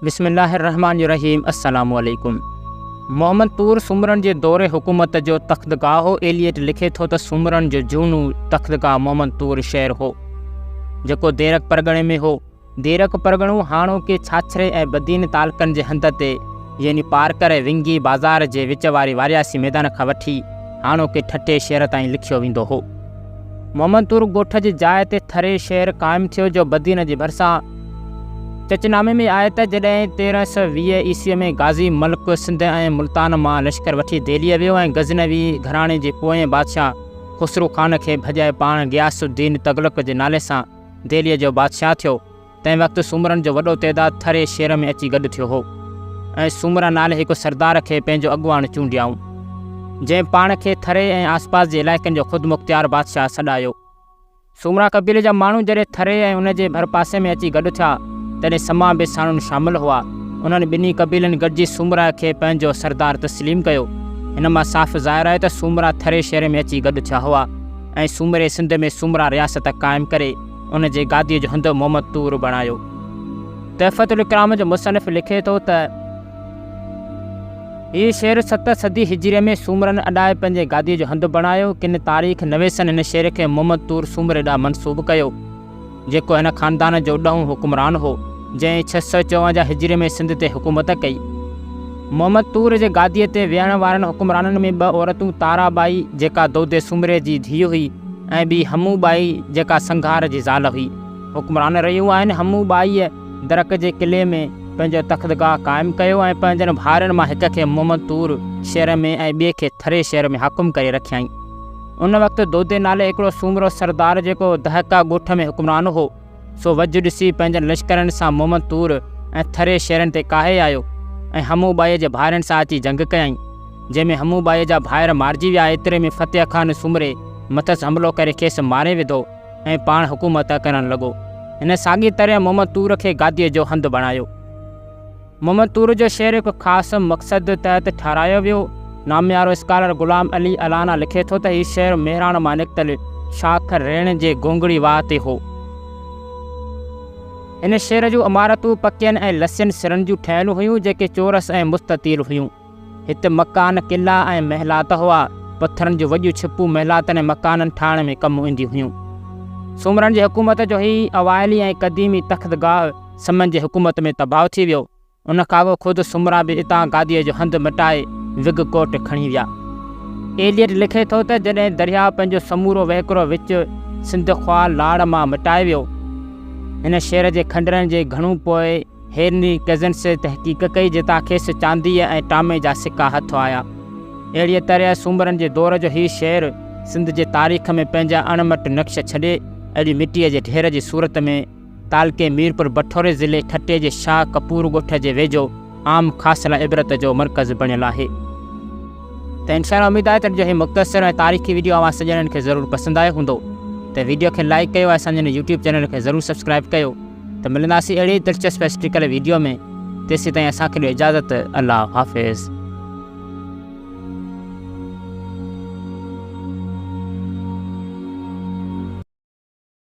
बिस्मिल्लाहिर्रहमानिर्रहीम। अस्सलामु अलैकुम। मोहम्मद तूर सुमरन जे दौरे हुकूमत जो तख्तगाह हो। एलियट लिखे थो त सुमरन जो जूनू तख्तगाह मोहम्मद तूर शहर हो जेको देरक परगणे में हो। देरक परगणो हाणोके छाछरे ऐं बदीन तालकनि जे हंध ते यानी पार करे विंगी बाज़ार जे विच वारी वारियासी मैदान खां वठी हाणोके ठटे शहर ताईं लिखियो वेंदो हो। मोहम्मद तूर ॻोठ जी जाइ ते थरे शहर क़ाइमु थियो जो बदीन जे भरिसां चचनामे में आहे त जॾहिं 1320 ईस्वीअ में गाज़ी मलिक सिंध ऐं मुल्तान मां लश्कर वठी दिल्लीअ वियो ऐं गज़नवी घराणे जे पोएं बादशाह खुसरू ख़ान खे भॼाए पाण गियासुद्दीन तग़लुक जे नाले सां दिल्लीअ जो बादशाह थियो। तंहिं वक़्तु सुमरन जो वॾो तइदादु थरे शहर में अची गॾु थियो हो ऐं सुमरा नाले हिकु सरदार खे पंहिंजो अॻुवाण चूंडियाऊं, जंहिं पाण खे थरे ऐं आसपास जे इलाइक़नि जो ख़ुदि मुख़्तियार बादशाह सॾायो। सुमरा क़बीले जा माण्हू जॾहिं थरे ऐं उन जे भरपासे में अची गॾु थिया तॾहिं समा बि साणुनि शामिलु हुआ। उन्हनि ॿिन्ही क़बीलनि गॾिजी सुमरा खे पंहिंजो सरदार तस्लीम कयो। हिन मां साफ़ ज़ाहिर आहे त सुमरा थरे शहर में अची गॾु थिया हुआ ऐं सुमरे सिंध में सुमरा रियासत क़ाइमु करे उन जे गादीअ जो हंधु मोहम्मद तूर बणायो। तहफ़तुल इकराम जो मुसनिफ़ लिखे थो त हीउ शहर 7 सदी हिजरीअ में सुमरनि अॾाए पंहिंजे गादीअ जो हंधु बणायो। किन तारीख़ नवेसनि हिन शहर खे मोहम्मद तूर सुमरे ॾांहुं मनसूब कयो जेको हिन ख़ानदान जो ॾहों हुकुमरान हो, जंहिं 654 हिजरी में सिंध ते हुकूमत कई। मोहम्मद तूर जे गादीअ ते विहण वारनि हुकुमराननि में 2 औरतूं ताराबाई जेका दोदे सुमरे जी धीउ हुई ऐं ॿी हमूबाई जेका संघार जी ज़ाल हुई हुकुमरान रहियूं आहिनि। हमूबाईअ दरक जे किले में पंहिंजो तख्तगाह क़ाइमु कयो ऐं पंहिंजनि भाउरनि मां हिक खे मोहम्मद तूर शहर में ऐं ॿिए खे थरे शहर में हाकुम करे रखियईं। उन वक़्तु दोदे नाले हिकिड़ो सुमरो सरदार जेको दहका ॻोठ में हुकुमरान हो सो वजु ॾिसी पंहिंजनि लश्करनि सां मोहम्मद तूर ऐं थरे शहरनि ते काहे आयो ऐं हमूबाईअ जे भाइरनि सां अची जंग कयईं, जंहिंमें हमूबाईअ जा भाइर मारिजी विया। एतिरे में फ़तेह ख़ान सुमरे मथसि हमिलो करे खेसि मारे विधो ऐं पाण हुकूमत करणु लॻो। हिन साॻी तरह मोहम्मद तूर खे गादीअ जो हंधु बणायो। मोहम्मद तूर जो शहर हिकु ख़ासि मक़सद तहत ठारायो वियो। नामियारो स्कॉलर ग़ुलाम अली अलाना लिखे थो त हीउ शहर मेहराण मां निकितल शाख रेण जे गोंगड़ी वाह ते हो। हिन शहर जूं इमारतूं पकियनि ऐं लसियनि सिरनि जूं ठहियलु हुयूं जेके चोरस ऐं मुस्ततील हुयूं। हिते मकान किला ऐं महिलात हुआ। पथरनि जूं वॾियूं छिपूं महिलातनि ऐं मकाननि ठाहिण में कमु ईंदियूं हुयूं। सुमरन जी हुकूमत जो हीउ अवाइली ऐं क़दीमी तख्तगाह समन जी हुकूमत में तबाह थी वियो। उन खां पोइ ख़ुदि सुमरा बि हितां गादीअ जो हंधु मटाए विग कोट खणी विया। एलियट लिखे थो त जॾहिं दरिया पंहिंजो समूरो वहिकिरो विच सिंध ख्वाल लाड़ मां मिटाए वियो, हिन शहर जे खंडरनि जे घणो पोइ हेरनी कज़न्स तहक़ीक़ कई जितां खेसि चांदीअ ऐं टामे जा सिक्का हथ आया। अहिड़ीअ तरह सुमरन जे दौर जो हीउ शहर सिंध जे तारीख़ में पंहिंजा अणमट नक्श छॾे अॼु मिटीअ जे ढेर जी सूरत में तालके मीरपुर बठोरे ज़िले ठटे जे शाह कपूर ॻोठ जे वेझो आम ख़ासि लाइ इबरत जो मर्कज़ बणियलु आहे। त इंशाअल्लाह उमेद आहे त जो हीउ मुख़्तसर ऐं तारीख़ी वीडियो अवां सॼणनि खे ज़रूरु पसंदि आयो हूंदो। त वीडियो खे लाइक कयो ऐं असांजे यूट्यूब चैनल खे ज़रूरु सब्सक्राइब कयो। त मिलंदासीं अहिड़ी दिलचस्प हिस्ट्रिकल वीडियो में। तेसीं ताईं असांखे ॾियो इजाज़त। अल्लाह हाफ़िज़।